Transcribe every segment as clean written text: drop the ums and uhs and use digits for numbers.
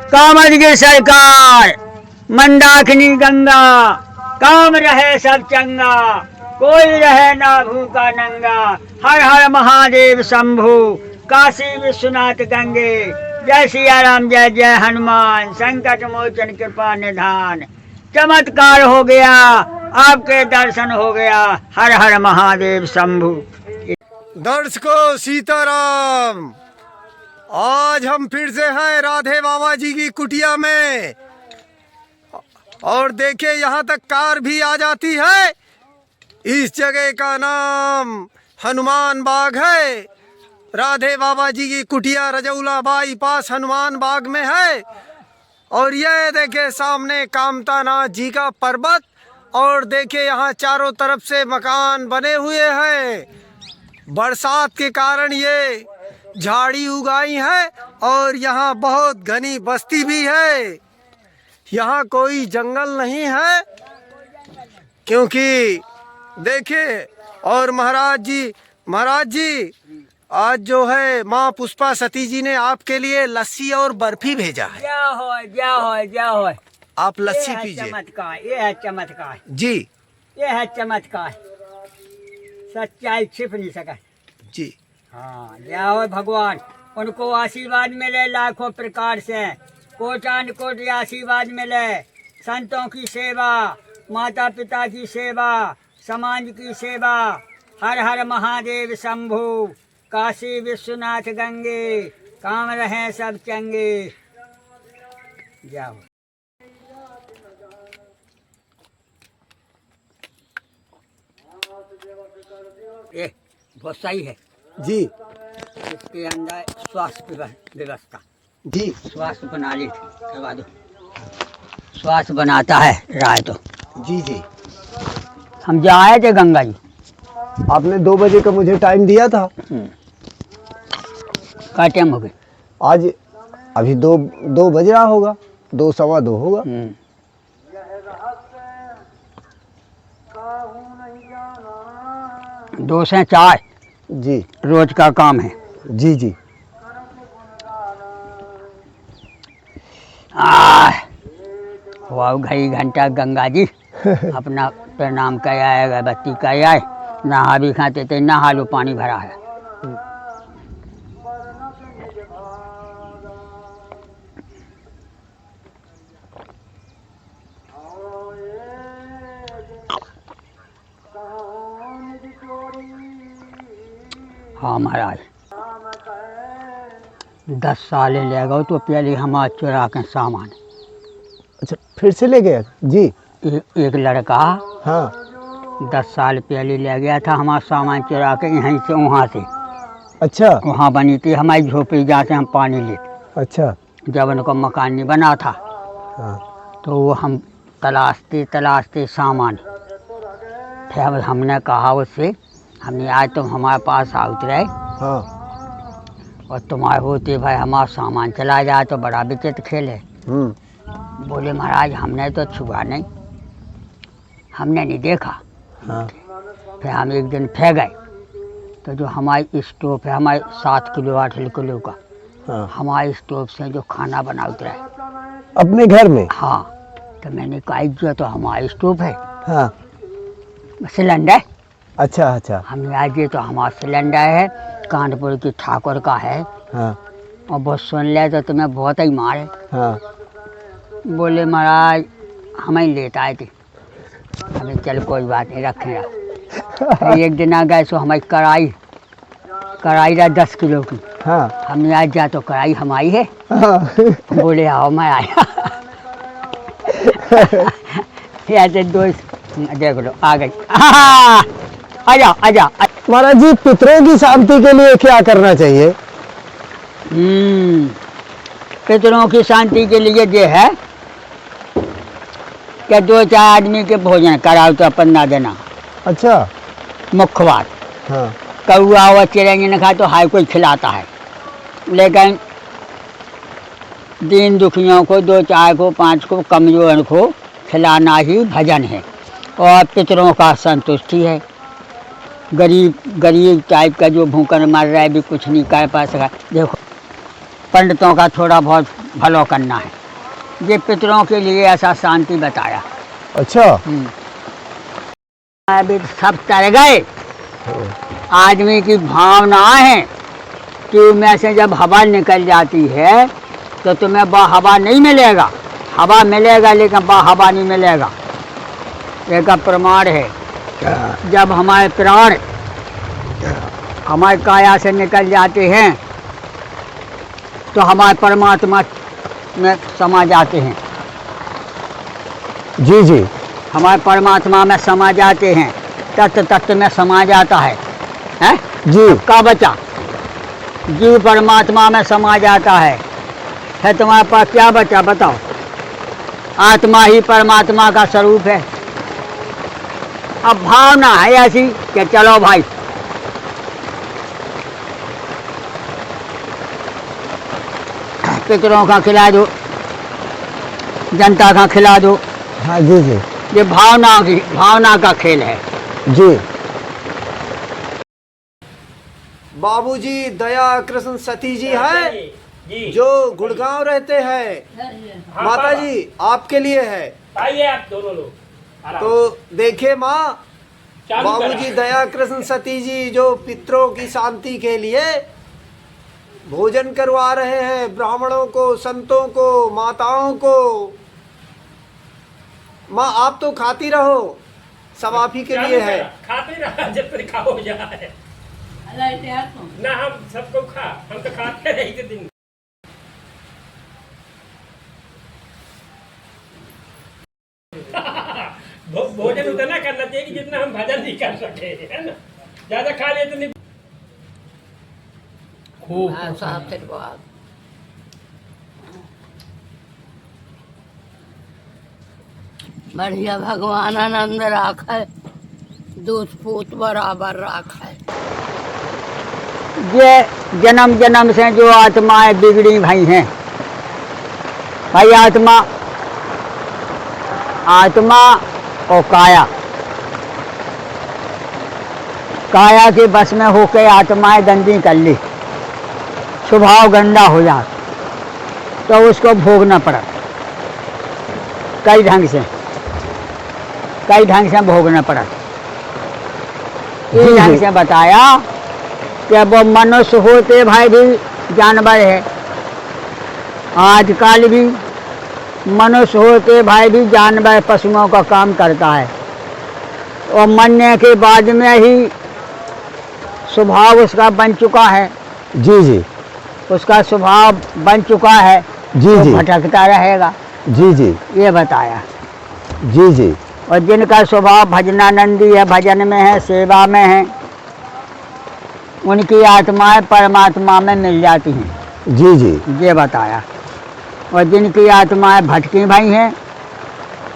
कामद की सरकार मंदाकिनी गंगा, काम रहे सब चंगा, कोई रहे ना भूखा नंगा। हर हर महादेव शंभु, काशी विश्वनाथ गंगे। जय सिया राम जय जय हनुमान, संकट मोचन कृपा निधान। चमत्कार हो गया, आपके दर्शन हो गया। हर हर महादेव शंभु। दर्शकों सीताराम, आज हम फिर से हैं राधे बाबा जी की कुटिया में। और देखिए यहाँ तक कार भी आ जाती है। इस जगह का नाम हनुमान बाग है। राधे बाबा जी की कुटिया रजौला बाईपास हनुमान बाग में है। और ये देखिए सामने कामता नाथ जी का पर्वत। और देखिए यहाँ चारों तरफ से मकान बने हुए हैं। बरसात के कारण ये झाड़ी उगाई है और यहाँ बहुत घनी बस्ती भी है। यहाँ कोई जंगल नहीं है, क्योंकि देखिए। और महाराज जी आज जो है माँ पुष्पा सती जी ने आपके लिए लस्सी और बर्फी भेजा है। क्या हो आप लस्सी पीजिए। चमत्कार, ये है चमत्कार जी, ये है चमत्कार। सच्चाई छिप नहीं सका जी। हाँ, जय हो भगवान। उनको आशीर्वाद मिले लाखों प्रकार से, कोटान कोटि आशीर्वाद मिले। संतों की सेवा, माता पिता की सेवा, समाज की सेवा। हर हर महादेव शंभु, काशी विश्वनाथ गंगे, काम रहे सब चंगे। जाओ। ये बहुत सही है जी इसके अंदर स्वास्थ्य व्यवस्था जी। स्वास्थ्य प्रणाली करवा दो। स्वास्थ्य बनाता है राय तो। जी जी। हम जा आए थे गंगा जी। आपने 2 बजे का मुझे टाइम दिया था। क्या टाइम हो गए? आज अभी 2 बज रहा होगा, 2 सवा 2 होगा। 2 से 4 जी। रोज का काम है। जी जी। वाह, घड़ी घंटा गंगा जी अपना प्रणाम कर आए, अगरबत्ती कर आए। नहा भी खाते थे, नहा लो, पानी भरा है। हाँ महाराज, 10 साल ले गए तो पहले हमारा चुरा के सामान। अच्छा, फिर से ले गया जी? एक लड़का हाँ। 10 साल पहले ले गया था हमारा सामान चुरा के, यहीं से वहाँ से। अच्छा। वहाँ बनी थी हमारी झोपड़ी, जहाँ से हम पानी लेते। अच्छा। जब उनका मकान नहीं बना था। हाँ। तो वो हम तलाशते सामान। फिर हमने कहा उससे, हमने आज तुम हमारे पास आ उतरे। हाँ। और तुम्हारे होते भाई हमारा सामान चला जाए तो बड़ा विचित्र खेल है। बोले महाराज हमने तो छुआ नहीं, हमने नहीं देखा। हाँ। फिर हम एक दिन फिर गए तो जो हमारी स्टोव है, हमारे 7 किलो 8 किलो का, हाँ। हमारे स्टोव से जो खाना बना उतरा है अपने घर में। हाँ, तो मैंने कहा जो तो हमारी स्टोव है। हाँ। सिलेंडर। अच्छा अच्छा। हमने आज ये तो हमारा सिलेंडर है, कानपुर की ठाकुर का है। हाँ। और बहुत सुन ले तो तुम्हें बहुत ही मारे। हाँ। बोले महाराज हम ही लेट आए थे। हमें चल कोई बात नहीं, रखें। फिर एक दिन आ गए सो हमारी कढ़ाई रहा 10 किलो की। हाँ। हमने आज जा तो कढ़ाई हमारी है। हाँ। बोले आओ, मैं आया। ऐसे 2 देख लो आ गई। आजा आजा। महाराज जी, पितरों की शांति के लिए क्या करना चाहिए? पितरों की शांति के लिए ये है कि 2-4 आदमी के भोजन कराओ तो अपन ना देना। अच्छा। मुख्य बात। हाँ। कौआ हुआ चिड़ैया न खाए तो हाय कोई खिलाता है, लेकिन दीन दुखियों को 2-4 को 5 को कमजोर को खिलाना ही भजन है और पितरों का संतुष्टि है। गरीब टाइप का जो भूखन मर रहा है भी कुछ नहीं कर पा सका। देखो पंडितों का थोड़ा बहुत भलो करना है। ये पितरों के लिए ऐसा शांति बताया। अच्छा। अभी सब तर गए। आदमी की भावना है कि में से जब हवा निकल जाती है तो तुम्हें वह हवा नहीं मिलेगा। हवा मिलेगा लेकिन वह हवा नहीं मिलेगा। एक प्रमाण है, जब हमारे प्राण हमारी काया से निकल जाते हैं तो हमारे परमात्मा में समा जाते हैं। जी जी। हमारे परमात्मा में समा जाते हैं, तत्व तत्व में समा जाता है। हैं? जी। का बचा जीव परमात्मा में समा जाता है। तुम्हारे पास क्या बचा बताओ? आत्मा ही परमात्मा का स्वरूप है। अब भावना है ऐसी कि चलो भाई पितरों का खिला दो, जनता का खिला दो। हाँ जी जी। ये भावना का खेल है। जी। बाबूजी दया कृष्ण सती जी है जी। जो गुड़गांव रहते हैं। माता जी आपके लिए है। आइए आप दोनों लोग आराम तो देखिए माँ, चालू बाबूजी करा। दया कृष्ण सती जी जो पितरों की शांति के लिए भोजन करवा रहे हैं ब्राह्मणों को, संतों को, माताओं को। माँ आप तो खाती रहो, सब आप ही के चालू लिए है। करा। खाते रहा जब तक खाओ जाए ना। हम सबको खा, हम तो खाते रहे थे दिन। भोजन उतना करना चाहिए कि जितना हम भजन नहीं कर सके, है ना। ज्यादा खा लिए तो नहीं। खूब बढ़िया भगवान आनंद राखे, दूध पूत बराबर राखे। ये जन्म जन्म से जो आत्माएं बिगड़ी भाई हैं भाई, आत्मा और काया के बस में होकर आत्माएं गंदी कर ली, स्वभाव गंदा हो जाता तो उसको भोगना पड़ा। कई ढंग से भोगना पड़ा। इस ढंग से बताया कि वो मनुष्य होते भाई भी जानवर है, आजकल भी मनुष्य होते भाई भी जानवर पशुओं का काम करता है, और मरने के बाद में ही स्वभाव उसका बन चुका है। जी जी। उसका स्वभाव बन चुका है। जी तो जी। भटकता रहेगा। जी जी। ये बताया। जी जी। और जिनका स्वभाव भजनानंदी है, भजन में है, सेवा में है, उनकी आत्माएं परमात्मा में मिल जाती हैं। जी जी। ये बताया। और जिनकी आत्माएं भटकी भाई हैं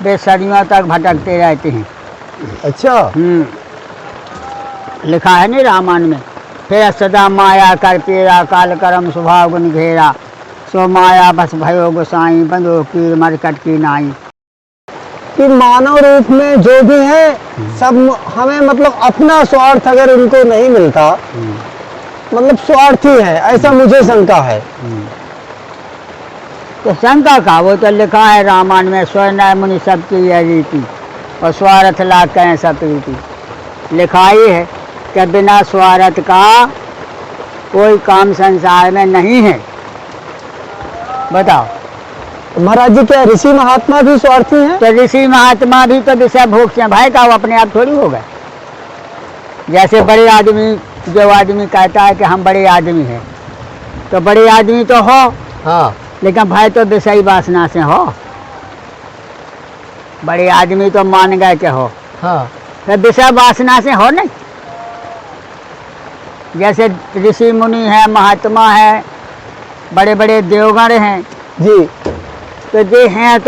वे सदियों तक भटकते रहते हैं। अच्छा। लिखा है नहीं रामायण में, फिर सदा माया कर पेरा, काल कर्म स्वभाव गुण घेरा, सो माया बस भयो गोसाई, बंधो कीर मरकट की नाई। कि मानव रूप में जो भी है सब हमें मतलब अपना स्वार्थ अगर इनको नहीं मिलता, मतलब स्वार्थी है, ऐसा मुझे शंका है। तो शंका का वो तो लिखा है रामायण में, स्वर्ण मुनि सबकी यह रीति और स्वार्थ लाग करें सब प्रीति। लिखा ही है कि बिना स्वार्थ का कोई काम संसार में नहीं है। बताओ महाराज जी क्या ऋषि महात्मा भी स्वार्थी हैं? तो ऋषि महात्मा भी तो विषय भोगते हैं भाई का, वो अपने आप थोड़ी हो गए। जैसे बड़े आदमी, जो आदमी कहता है कि हम बड़े आदमी हैं, तो बड़े आदमी तो हो, हाँ, लेकिन भाई तो विषय वासना से हो। बड़े आदमी तो मान गए कि हो, हाँ, तो विषय वासना से हो नहीं। जैसे ऋषि मुनि है, महात्मा है, बड़े बड़े देवगण हैं जी, तो ये हैं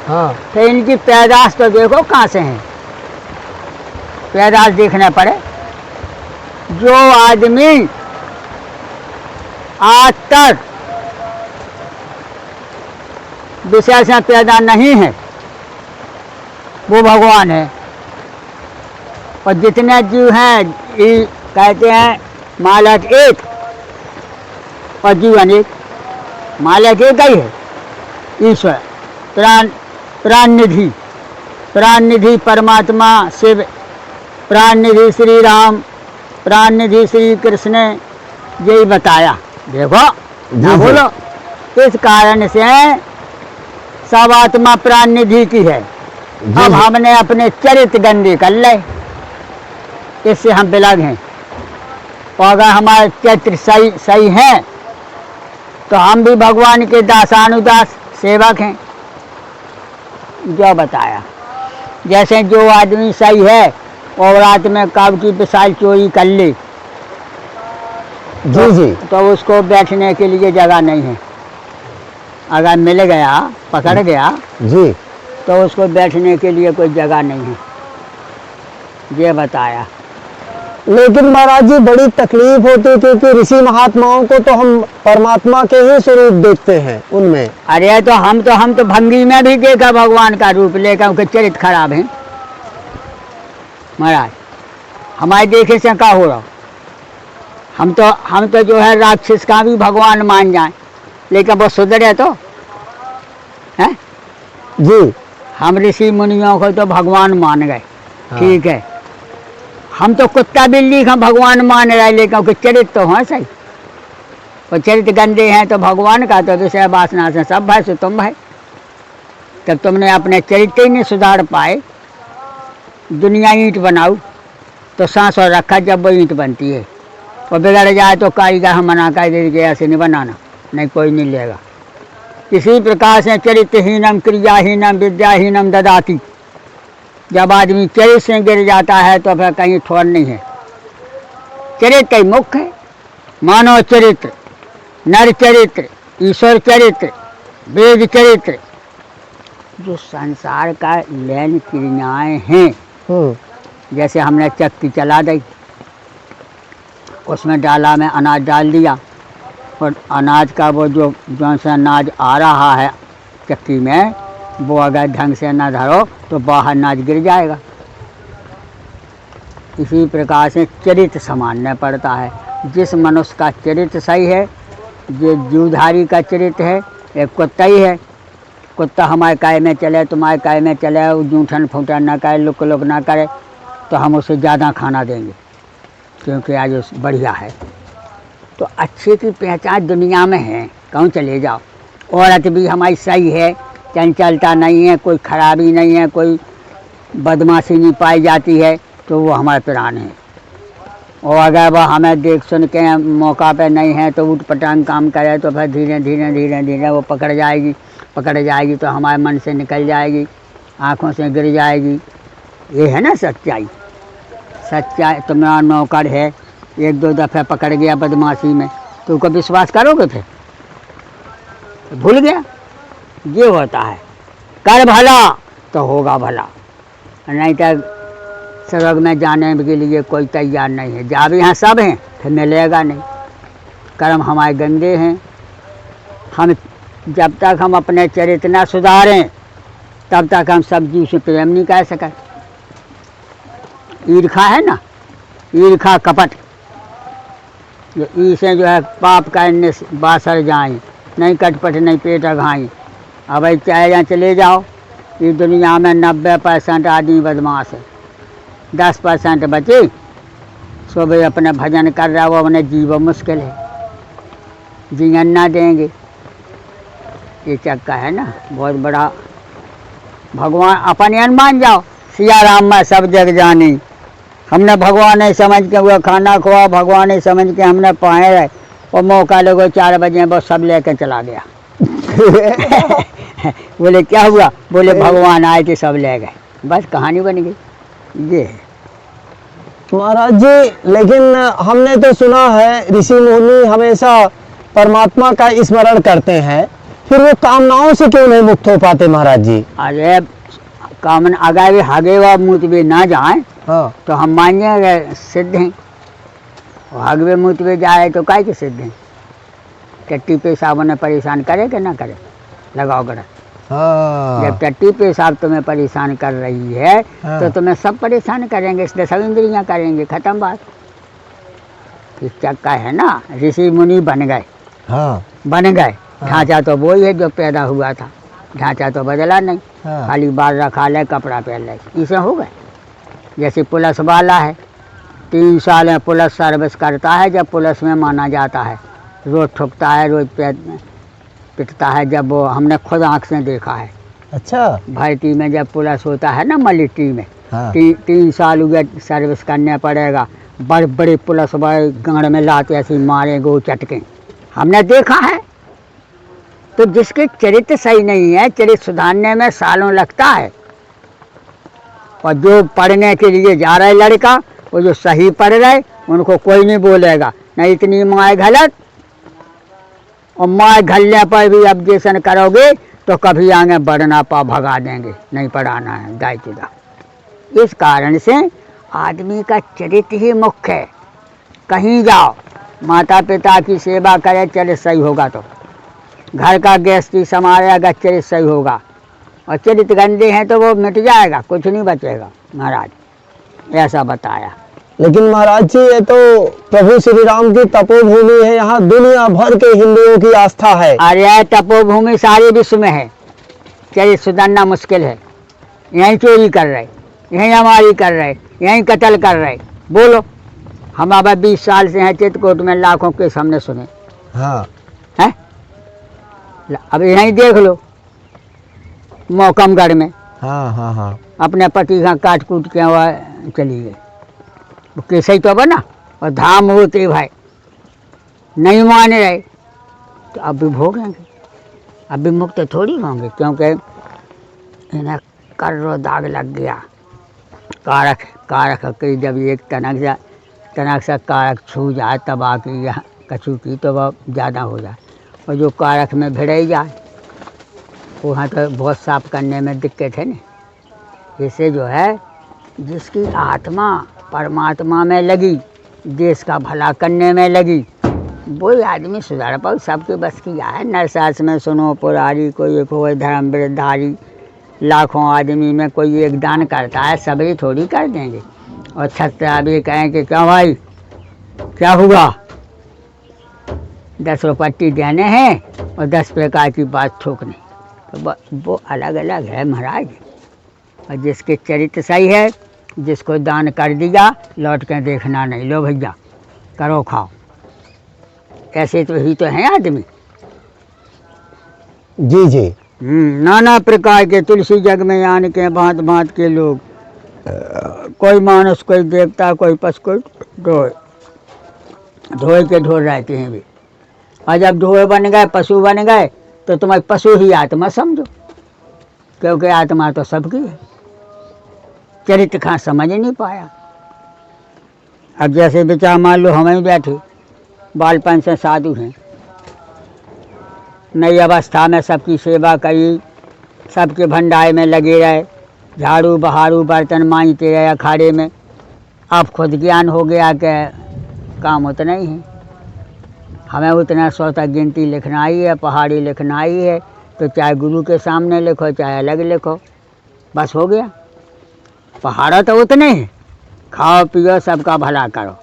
हाँ, तो इनकी पैदाश तो देखो कहाँ से हैं, पैदाश देखने पड़े। जो आदमी आज तक विषय से पैदा नहीं है वो भगवान है, और जितने जीव हैं ये कहते हैं मालक एक और जीव अनेक। मालक एक ही है ईश्वर, प्राण निधि परमात्मा शिव, प्राण निधि श्री राम, प्राण निधि श्री कृष्ण, यही बताया। देखो ना बोलो, इस कारण से सब आत्मा प्राण निधि की है। अब हमने अपने चरित्र गंदे कर ले, इससे हम बिलग हैं। और अगर हमारे चरित्र सही हैं तो हम भी भगवान के दासानुदास सेवक हैं। जो बताया, जैसे जो आदमी सही है और रात में काब की विशाल चोरी कर ले तो उसको बैठने के लिए जगह नहीं है। अगर मिल गया, पकड़ गया जी, तो उसको बैठने के लिए कोई जगह नहीं है। ये बताया। लेकिन महाराज जी बड़ी तकलीफ होती क्योंकि ऋषि महात्माओं को तो हम परमात्मा के ही स्वरूप देखते हैं उनमें। अरे तो हम तो भंगी में भी देखा भगवान का रूप, लेकर उनके चरित्र खराब है महाराज। हमारे देखे से क्या हो रहा, हम तो जो है राक्षस का भी भगवान मान जाए, लेकिन वो सुधरे तो है जी। हम ऋषि मुनियों को तो भगवान मान गए, ठीक है। हम तो कुत्ता बिल्ली का भगवान मान रहे, लेकिन उनके चरित्र तो हैं सही। और चरित्र गंदे हैं तो भगवान का तो विषय वासना से सब भाई से तुम भाई। तब तुमने अपने चरित्र ही नहीं सुधार पाए। दुनिया ईंट बनाओ तो सांस और रखा जब वो ईंट बनती है, और बिगड़ जाए तो कारीगर हम मना कर दे, ऐसे नहीं बनाना, नहीं कोई नहीं लेगा। इसी प्रकार से चरित्रहीनम क्रियाहीनम विद्याहीनम ददाति। जब आदमी चरित्र से गिर जाता है तो फिर कहीं ठोर नहीं है। चरित्र ही मुख्य है। मानव चरित्र, नर चरित्र, ईश्वर चरित्र, वेद चरित्र, जो संसार का लेन क्रियाएं हैं। जैसे हमने चक्की चला दी, उसमें डाला में अनाज डाल दिया, और अनाज का वो जो सा अनाज आ रहा है चक्की में, वो अगर ढंग से न धरो तो बाहर अनाज गिर जाएगा। इसी प्रकार से चरित्र संभालना पड़ता है। जिस मनुष्य का चरित्र सही है, जो जीवधारी का चरित्र है, एक कुत्ता ही है। कुत्ता हमारे काय में चले, तुम्हारे काय में चले, वो जूठन फूटन ना करे, लुक लुक ना करे, तो हम उसे ज़्यादा खाना देंगे क्योंकि आज उस बढ़िया है। तो अच्छे की पहचान दुनिया में है, कहूँ चले जाओ। औरत भी हमारी सही है, चंचलता नहीं है, कोई खराबी नहीं है, कोई बदमाशी नहीं पाई जाती है, तो वो हमारे प्राण है। और अगर वह हमें देख सुन के मौका पे नहीं है तो उठ पटांग काम करे, तो फिर धीरे धीरे धीरे धीरे वो पकड़ जाएगी तो हमारे मन से निकल जाएगी, आँखों से गिर जाएगी। ये है ना सच्चाई। तुम्हारा नौकर है, एक दो दफ़े पकड़ गया बदमाशी में, तो उसको विश्वास करोगे? फिर भूल गया। ये होता है, कर भला तो होगा भला, नहीं तो स्वर्ग में जाने के लिए कोई तैयार नहीं है। जब यहाँ सब हैं फिर मिलेगा नहीं। कर्म हमारे गंदे हैं। हम जब तक हम अपने चरित्र न सुधारें तब तक हम सब जीव से प्रेम नहीं कर सकें। ईर्खा है ना, ईर्खा कपट, जो ई से जो है पाप करने बासर जाएं, नहीं कटपट नहीं पेट अघाई। अब चाहे यहाँ चले जाओ, इस दुनिया में 90% आदमी बदमाश है, 10% बचे सो भाई अपने भजन कर रहा, वो अपने जीवन मुश्किल है, जीवन ना देंगे। ये चक्का है ना बहुत बड़ा। भगवान अपने मान जाओ, सिया राम में सब जग जानी। हमने भगवान नहीं समझ के वो खाना खुआ, भगवान नहीं समझ के हमने पाए रहे, और मौका लोगों 4 बजे वो सब लेकर चला गया। बोले क्या हुआ? बोले भगवान आए थे सब ले गए, बस कहानी बन गई। ये है महाराज जी। लेकिन हमने तो सुना है ऋषि मुनि हमेशा परमात्मा का स्मरण करते हैं, फिर वो कामनाओं से क्यों नहीं मुक्त हो पाते महाराज जी? अरे कामना अगर भी हगे व मुँह भी ना जाए तो हम मानिए सिद्ध हैं, और हगवे मुँह भी जाए तो काय के सिद्ध हैं। टट्टी पेशाब उन्हें परेशान करे कि ना करे, लगाओ गड़ा। जब टट्टी पेशाब तुम्हें परेशान कर रही है तो तुम्हें सब परेशान करेंगे, इसलिए सब इंद्रियां करेंगे, खत्म बात। इस चक्का है ना, ऋषि मुनि बन गए, बन गए। ढांचा तो वही है जो पैदा हुआ था, ढांचा तो बदला नहीं, हाँ। खाली बाल रखा ले, कपड़ा पहन ले, इसे हो गए। जैसे पुलिस वाला है, 3 साल में पुलिस सर्विस करता है, जब पुलिस में माना जाता है, रोज ठुकता है, रोज पिटता है, जब वो हमने खुद आँख से देखा है। अच्छा। भर्ती में जब पुलिस होता है ना, मिलिट्री में, हाँ। 3 साल हुए सर्विस करने पड़ेगा। बड़े बड़े पुलिस वाले गांड में लाते ऐसे मारेंगे चटके, हमने देखा है। तो जिसके चरित्र सही नहीं है, चरित्र सुधारने में सालों लगता है। और जो पढ़ने के लिए जा रहे लड़का, वो जो सही पढ़ रहे, उनको कोई नहीं बोलेगा, नहीं इतनी माए गलत। और माए घलने पर भी ऑब्जेक्शन करोगे तो कभी आगे बढ़ना पा, भगा देंगे, नहीं पढ़ाना है, दायित्व। इस कारण से आदमी का चरित्र ही मुख्य है। कहीं जाओ, माता पिता की सेवा करे, चरित्र सही होगा तो घर का गृहस्थी संभालेगा, चरित्र सही होगा। और चरित्र गंदे हैं तो वो मिट जाएगा, कुछ नहीं बचेगा महाराज, ऐसा बताया। लेकिन महाराज जी, ये तो प्रभु श्री राम की तपोभूमि है, यहाँ दुनिया भर के हिंदुओं की आस्था है। अरे तपोभूमि सारे विश्व में है, चरित्र सुधारना मुश्किल है। यहीं चोरी कर रहे, यहीं हमारी कर रहे, यहीं कत्ल कर रहे। बोलो, हम अब 20 साल से हैं चित्रकूट में, लाखों के सामने सुने हाँ। हैं। अब यहीं देख लो, मौकमगढ़ में हाँ हाँ हाँ। अपने पति का काट कूट के वह चली गई, वो कैसे ही तो बना। और धाम होते भाई नहीं मान रहे, तो अब भी भोगेंगे, अब भी मुक्त थोड़ी होंगे, क्योंकि इन्हें कर्रो दाग लग गया। कारक कारक की जब एक तनक से कारक छू जाए, तबाह की या कछू की, तो वह ज़्यादा हो जाए। और जो कारक में भिड़ाई जाए, वहाँ तो बहुत साफ करने में दिक्कत है ना। इससे जो है, जिसकी आत्मा परमात्मा में लगी, देश का भला करने में लगी, वही आदमी सुधार पाओ। सबके बस की है। नरसास में सुनो पुरारी, कोई एक हो धर्म वृद्धारी, लाखों आदमी में कोई एक दान करता है, सभी थोड़ी कर देंगे। और छत्रा भी कहें कि क्या भाई क्या हुआ, 10 रुपट्टी देने हैं और 10 प्रकार की बात ठोकने, तो वो अलग अलग है महाराज। और जिसके चरित्र सही है, जिसको दान कर दिया, लौट के देखना नहीं, लो भैया करो खाओ, ऐसे तो ही तो हैं आदमी। जी जी। नाना प्रकार के तुलसी जग में आन के भांत भांत के लोग, कोई मानुष, कोई देवता, कोई पशु, कोई ढोए के ढोर रहते हैं भी। और जब ढोए बन गए, पशु बन गए, तो तुम्हारी पशु ही आत्मा समझो, क्योंकि आत्मा तो सबकी है। चरित्र कहाँ समझ नहीं पाया। अब जैसे बेचारा मान लो हमें बैठे बालपन से साधु हैं, नई अवस्था में सबकी सेवा करी, सबके भंडारे में लगे रहे, झाड़ू बहारू बर्तन मांजते रहे अखाड़े में। अब खुद ज्ञान हो गया कि काम उतना ही है, हमें उतना 100 तक गिनती लिखना ही है, पहाड़ी लिखना ही है, तो चाहे गुरु के सामने लिखो चाहे अलग लिखो, बस हो गया। पहाड़ा तो उतने ही, खाओ पियो सबका भला करो,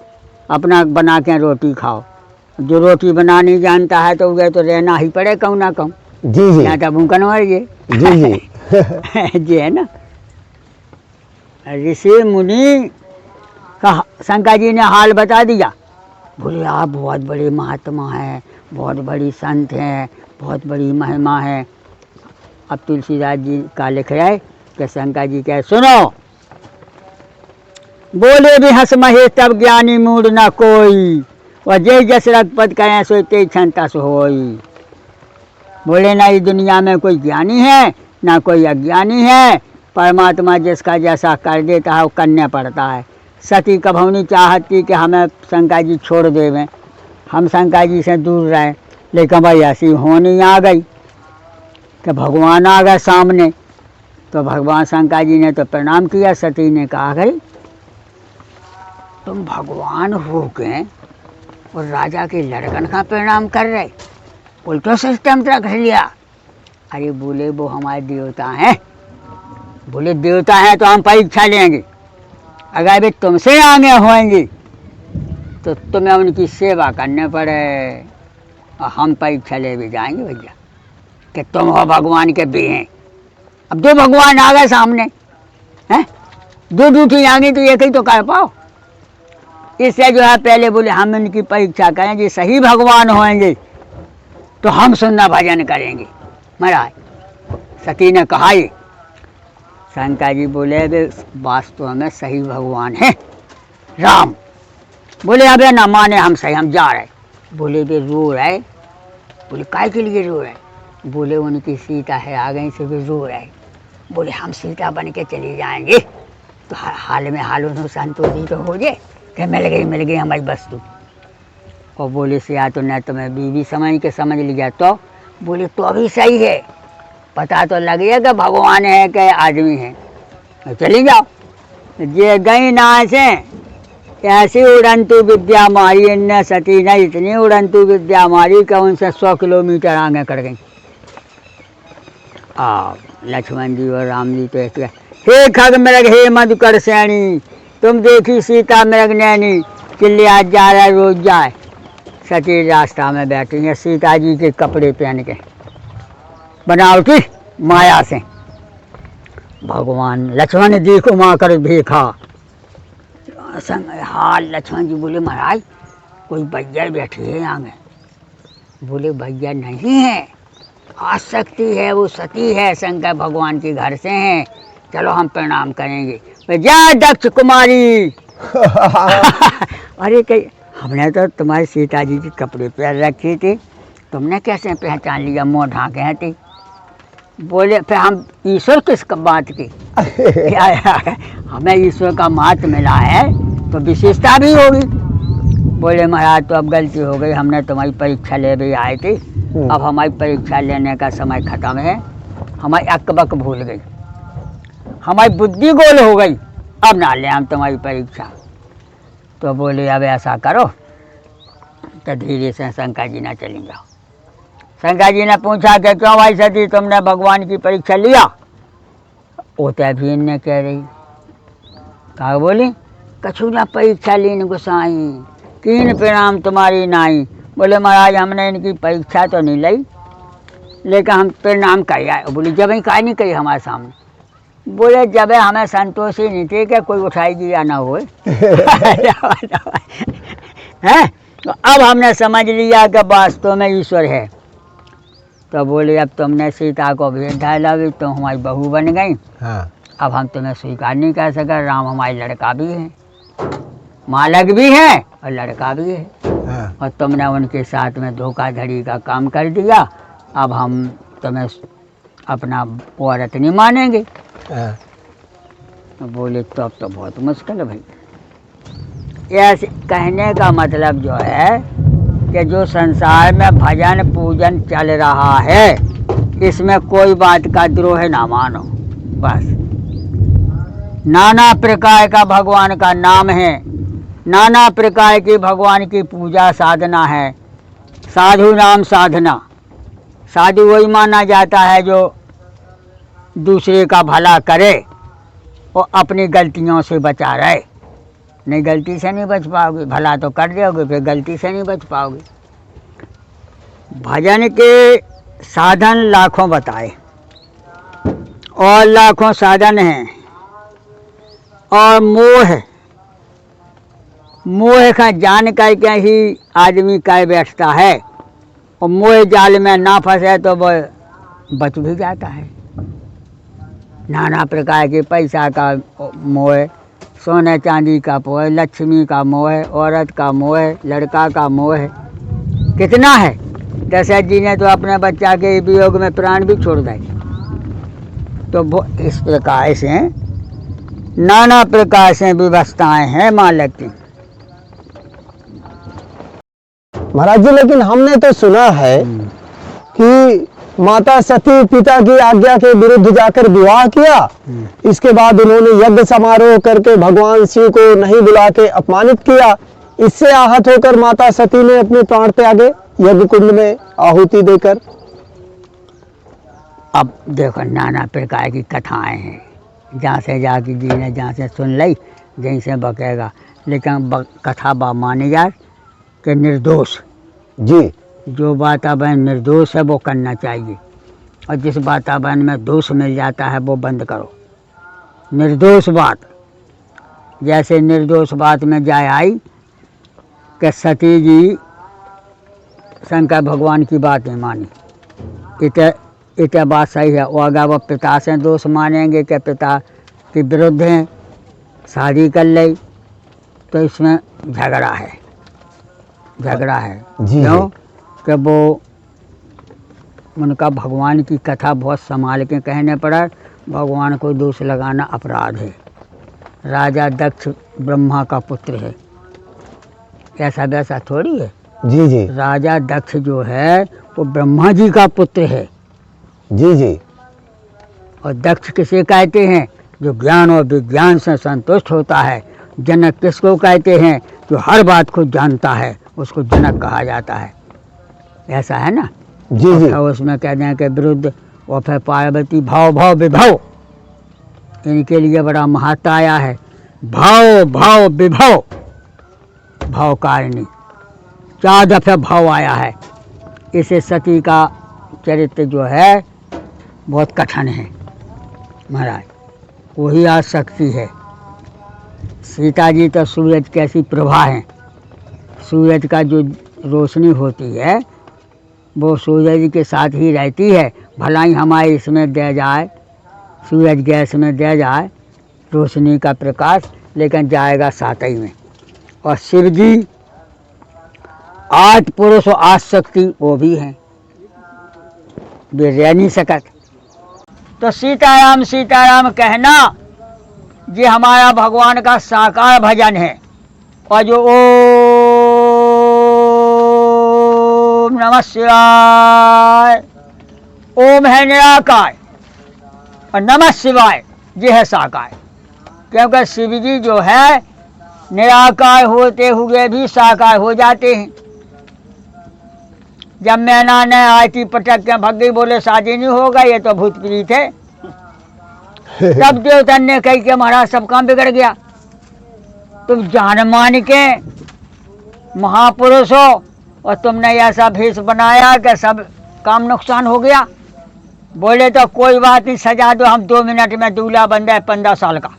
अपना बना के रोटी खाओ। जो रोटी बनानी जानता है तो वह तो रहना ही पड़े कहूँ ना कहूँ। जी जी। यहाँ तो भूखन मर गए। जी जी। जी है ना। ऋषि मुनि का शंकर जी ने हाल बता दिया, बोले आप बहुत बड़े महात्मा हैं, बहुत बड़ी संत हैं, बहुत बड़ी महिमा है। अब तुलसीदास जी का लिख रहे कि शंकर जी कहे सुनो, बोले भी हंस महे तब ज्ञानी मूड न कोई, और जय जस रघुपत कहें सो ते क्षमता सो होई। बोले ना इस दुनिया में कोई ज्ञानी है ना कोई अज्ञानी है, परमात्मा जिसका जैसा कर देता है वो करने पड़ता है। सती कभौनी चाहती कि हमें शंकर जी छोड़ देवें, हम शंकर जी से दूर रहें, लेकिन भाई ऐसी होनी आ गई कि भगवान आ गए सामने। तो भगवान शंकर जी ने तो प्रणाम किया, सती ने कहा गई तुम भगवान हो गए और राजा के लड़कन का प्रणाम कर रहे, उल्टो सिस्टम रख लिया। अरे बोले वो हमारे देवता हैं। बोले देवता हैं तो हम परीक्षा लेंगे, अगर वे तुमसे आगे होंगे तो तुम्हें उनकी सेवा करने पड़े, और हम परीक्षा ले भी जाएंगे भैया। कि तुम हो भगवान के भी हैं। अब दो भगवान आ गए सामने हैं, दो ड्यूटी आ गई तो एक ही तो कर पाओ। इससे जो है पहले बोले हम इनकी परीक्षा करें, जी सही भगवान होंगे तो हम सुनना भजन करेंगे। महाराज सती ने कहा ये, शंकर जी बोले वे वास्तव में सही भगवान है राम। बोले अबे ना माने हम सही, हम जा रहे। बोले वे रो रहे। बोले काय के लिए रो रहे? बोले उनकी सीता है आ गई से वे रो रहे। बोले हम सीता बन के चली जाएंगे तो हाल में हाल उन्होंने संतोषी तो हो जाए कि मिल गई हमारी वस्तु। और बोले से या तो न तुम्हें बीवी समझ के समझ लिया तो। बोले तो अभी सही है, पता तो लग गया कि भगवान है कि आदमी है, तो चली जाओ। ये गई ना से ऐसी उड़ंतु विद्या मारी इनने सती ने, इतनी उड़ंतु विद्या मारी कि उनसे 100 किलोमीटर आगे कर गई। लक्ष्मण जी और राम जी तो ऐसे, हे खग मृग हे मधुकर सैनी, तुम देखी सीता मृग नैनी, चिल्ली आज जा रहा है रोज जाए। सती रास्ता में बैठी है सीता जी के कपड़े पहन के, बनावटी माया से। भगवान लक्ष्मण जी को माँ कर देखा। हाँ लक्ष्मण जी बोले महाराज कोई भैया बैठी है आगे। बोले भैया नहीं है, आसक्ति है, वो सती है, शंकर भगवान के घर से हैं, चलो हम प्रणाम करेंगे। जय दक्ष कुमारी। अरे कहीं हमने तो तुम्हारी सीता जी के कपड़े पहन रखे थे, तुमने कैसे पहचान लिया, मुँह ढाके हैं थे। बोले फिर हम ईश्वर किस बात की? हमें ईश्वर का महत्व मिला है तो विशेषता भी होगी। बोले महाराज तो अब गलती हो गई, हमने तुम्हारी परीक्षा ले भी आए थे, अब हमारी परीक्षा लेने का समय ख़त्म है, हमारी अकबक भूल गई, हमारी बुद्धि गोल हो गई, अब ना ले हम तुम्हारी परीक्षा। तो बोले अब ऐसा करो, तो धीरे से शंकर जी ना चली जाओ। शंकर जी ने पूछा कि क्यों भाई सती तुमने भगवान की परीक्षा लिया? वो तो अभी ने कह रही, कहा बोली कछु ना परीक्षा लीन गुसाई, कीन प्रणाम तुम्हारी नाई। बोले महाराज हमने इनकी परीक्षा तो नहीं ली, लेकिन हम प्रणाम कर आए। बोली जब ही का नहीं कही हमारे सामने। बोले जब हमें संतोष ही नहीं थे कि कोई उठाएगी या ना होए। हैं तो अब हमने समझ लिया कि वास्तव में ईश्वर है। तो बोले अब तुमने सीता को भेज डाला भी, तुम हमारी बहू बन गई। हाँ। अब हम तुम्हें स्वीकार नहीं कर सके, राम हमारे लड़का भी है, मालक भी है और लड़का भी है। हाँ। और तुमने उनके साथ में धोखाधड़ी का काम कर दिया, अब हम तुम्हें अपना औरत नहीं मानेंगे। हाँ। तो बोले तो अब तो बहुत मुश्किल है भाई। ऐसे कहने का मतलब जो है कि जो संसार में भजन पूजन चल रहा है, इसमें कोई बात का द्रोह ना मानो। बस नाना प्रकार का भगवान का नाम है, नाना प्रकार की भगवान की पूजा साधना है। साधु नाम साधना, साधु वही माना जाता है जो दूसरे का भला करे और अपनी गलतियों से बचा रहे। नहीं गलती से नहीं बच पाओगे, भला तो कर दोगे फिर गलती से नहीं बच पाओगे। भजन के साधन लाखों बताए और लाखों साधन हैं, और मोह का जान करके ही आदमी कर बैठता है, और मोह जाल में ना फंसे तो वह बच भी जाता है। नाना प्रकार के पैसा का मोह, सोने चांदी का मोह, लक्ष्मी का मोह, औरत का मोह, लड़का का मोह कितना है। दशरथ जी ने तो अपने बच्चा के वियोग में प्राण भी छोड़ दिए। तो वो इस प्रकार से नाना प्रकार से व्यवस्थाएं हैं मालक की। महाराज जी लेकिन हमने तो सुना है कि माता सती पिता की आज्ञा के विरुद्ध जाकर विवाह किया, इसके बाद उन्होंने यज्ञ समारोह करके भगवान शिव को नहीं बुला के अपमानित किया। इससे आहत होकर माता सती ने अपने प्राण त्यागे यज्ञ कुंड में आहुति देकर। अब देखो नाना प्रकार की कथाएं हैं, जहाँ से जाके जी ने जहाँ से सुन ली जहीं से बकेगा, लेकिन कथा बा मानी जाए कि निर्दोष जी, जो बात अब निर्दोष है वो करना चाहिए। और जिस वातावरण में दोष मिल जाता है वो बंद करो। निर्दोष बात, जैसे निर्दोष बात में जाए आई कि सती जी शंकर भगवान की बात नहीं मानी, इत बात सही है। और अगर वो पिता से दोष मानेंगे कि पिता के विरुद्ध हैं, शादी कर ली, तो इसमें झगड़ा है जी। क्यों कि वो उनका भगवान की कथा बहुत संभाल के कहने पड़ा। भगवान को दोष लगाना अपराध है। राजा दक्ष ब्रह्मा का पुत्र है, ऐसा वैसा थोड़ी है। जी जी राजा दक्ष जो है वो ब्रह्मा जी का पुत्र है। जी जी। और दक्ष किसे कहते हैं? जो ज्ञान और विज्ञान से संतुष्ट होता है। जनक किसको कहते हैं? जो हर बात को जानता है, उसको जनक कहा जाता है। ऐसा है ना। जी जी। और उसमें कहते हैं कि विरुद्ध और फिर पार्वती भाव भाव विभव, इनके लिए बड़ा महत्व आया है। भाव भाव विभव, भाव कारिणी, 4 दफे भाव आया है। इसे सती का चरित्र जो है बहुत कठिन है महाराज, वही आज शक्ति है। सीता जी तो सूरज कैसी प्रभा है। सूरज का जो रोशनी होती है वो सूरज के साथ ही रहती है। भला ही हमारे इसमें दे जाए, सूरज गैस में दे जाए रोशनी का प्रकाश, लेकिन जाएगा साथ ही में। और शिव जी 8 पुरुष और 8 शक्ति वो भी हैं, वे रह नहीं सकत। तो सीताराम कहना ये हमारा भगवान का साकार भजन है। और जो ओम नमः शिवाय, ओम है निराकार और नमः शिवाय ये है साकार। क्योंकि शिव जी जो है निराकार होते हुए भी साकार हो जाते हैं। जब मैना ने आरती पटक के भग गई, बोले शादी नहीं होगा, ये तो भूत प्रीत है। तब देवतन ने कही कि महाराज सब काम बिगड़ गया, तुम जान मान के महापुरुष हो और तुमने ऐसा भेष बनाया कि सब काम नुकसान हो गया। बोले तो कोई बात नहीं, सजा दो, हम 2 मिनट में दूल्हा बन जाए 15 साल का।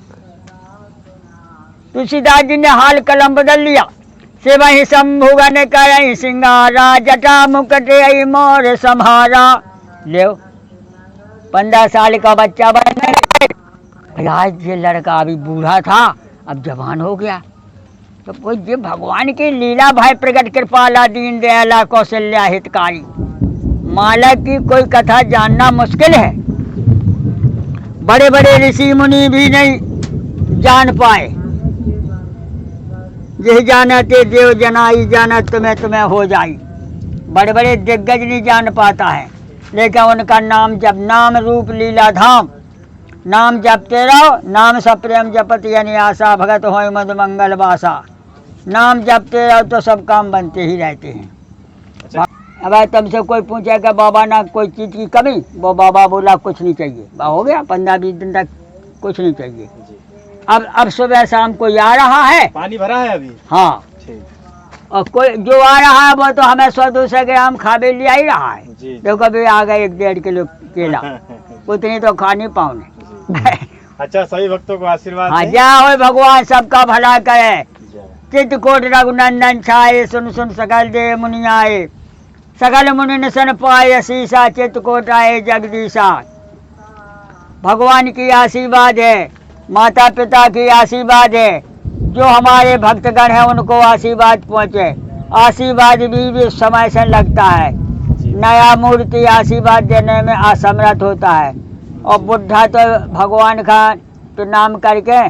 तुलसीदास जी ने हाल कलम बदल लिया। से वही शंभुगा ने करई सिंगारा, जटा मुकटे आई मोर सम्हारा। ले 15 साल का बच्चा बन गया। आज ये लड़का अभी बूढ़ा था, अब जवान हो गया। तो कोई ये भगवान की लीला भाई, प्रकट कृपाला दीन दयाला कौशल्या हितकारी। माला की कोई कथा जानना मुश्किल है, बड़े बड़े ऋषि मुनि भी नहीं जान पाए। यही जानते देव जनाई, जानत तुम्हें हो जाई। बड़े बड़े दिग्गज नहीं जान पाता है, लेकिन उनका नाम जब, नाम रूप लीला धाम, नाम जपते रहो। नाम सप्रेम जपति यानी आशा, भगत होय मद मंगल वासा। नाम जपते रहो तो सब काम बनते ही रहते हैं। अब तुमसे कोई पूछे कि बाबा ना कोई चीज़ की कमी, वो बाबा बोला कुछ नहीं चाहिए। हो गया 15-20 दिन तक कुछ नहीं चाहिए। अब सुबह शाम कोई आ रहा है, पानी भरा है अभी। हाँ, और कोई जो आ रहा है वो तो हमें 100-200 ग्राम खावे लिया ही रहा है। देखो कभी आ गए 1-1.5 किलो केला, उतनी तो खा नहीं पाऊंगे। अच्छा, सभी भक्तों को आशीर्वाद। हाँ, जय हो भगवान सबका भला करे। चित्रकूट रघुनंदन छाए, सुन सुन सकल देव मुनि आए। सकल मुनि निसन पाए, शीशा चित्रकूट आए जगदीशा। भगवान की आशीर्वाद है, माता पिता की आशीर्वाद है, जो हमारे भक्तगण हैं उनको आशीर्वाद पहुँचे। आशीर्वाद भी समय से लगता है। नया मूर्ति आशीर्वाद देने में असमर्थ होता है। और बुढ़ा तो भगवान का प्रणाम करके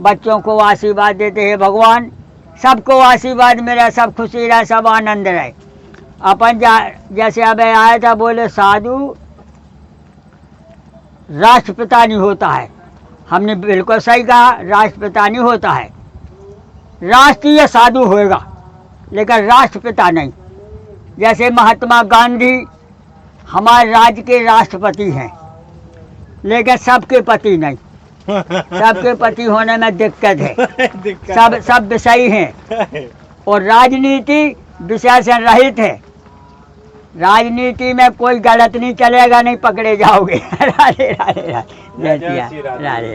बच्चों को आशीर्वाद देते हैं। भगवान सबको आशीर्वाद मिले, सब खुशी रहे, सब आनंद रहे। अपन जैसे अब आया था, बोले साधु राष्ट्रपिता नहीं होता है। हमने बिल्कुल सही कहा, राष्ट्रपिता नहीं होता है। राष्ट्रीय साधु होएगा, लेकिन राष्ट्रपिता नहीं। जैसे महात्मा गांधी हमारे राज्य के राष्ट्रपति हैं, लेकिन सबके पति नहीं। सबके पति होने में दिक्कत है। सब विषयी हैं और राजनीति विषय से रहित है। राजनीति में कोई गलत नहीं चलेगा, नहीं पकड़े जाओगे। राधे राधे राधे, जय जय सिया श्री राधे। राधे।